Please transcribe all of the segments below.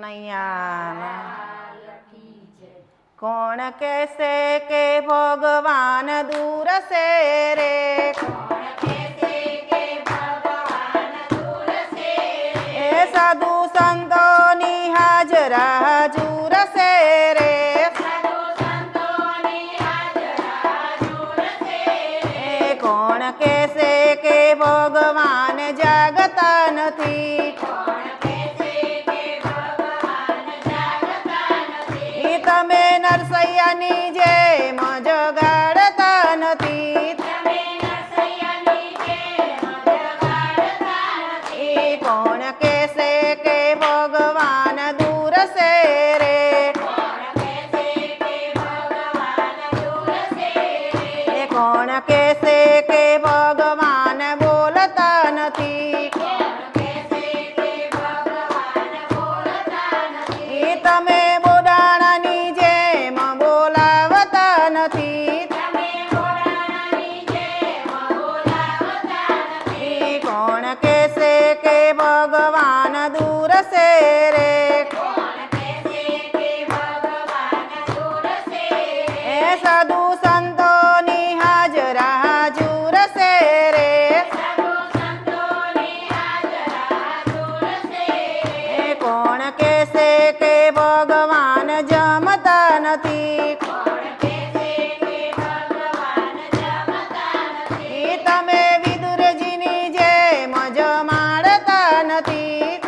કનૈયા કોણ કહેશે કે ભગવાન દૂર છે રે એ સાધુ સંતોની હાજરા હજુર છે રે એ કોણ કહેશે કે ભગવાન જાગતા નથી તમે નરસૈયાની જેમ જગાડતા નથી કોણ કહેશે કે ભગવાન દૂર છે રે કોણ કહેશે કે ભગવાન બોલતા નથી તમે બોડાણાની જેમ બોલાવતા નથી કોણ કહેશે કે ભગવાન દૂર છે રે એ સાધુ સંતોની હાજરા હજુર છે રે એ કોણ કહેશે કે ભગવાન જમતા નથી તમે વિદુરજીની જેમ જમાડતા નથી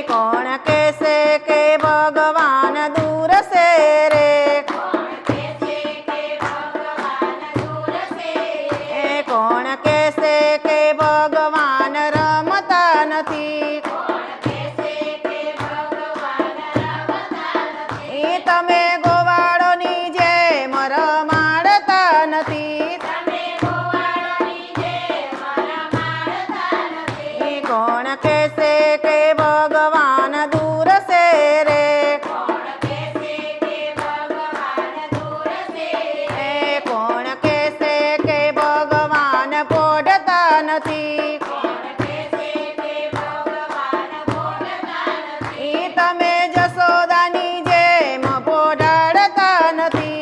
કોણ કહેશે કે ભગવાન દૂર છે રે એ કોણ કહેશે કે ભગવાન રમતા નથી તમે ગોવાળોની જેમ રમાડતા નથી કોણ કહેશે કે ભગવાન દૂર છે રે એ કોણ કહેશે કે ભગવાન પોઢતા નથી તમે જશોદાની જેમ પોઢાડતા નથી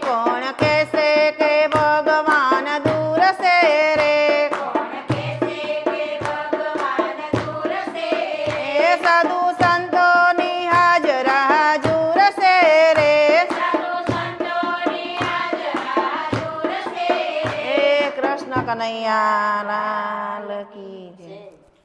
કોણ કહેશે કે ભગવાન દૂર છે રે એ સાધુ સંતોની હાજરા હજુર છે રે એ કૃષ્ણ કનૈયા લાલ કી જય.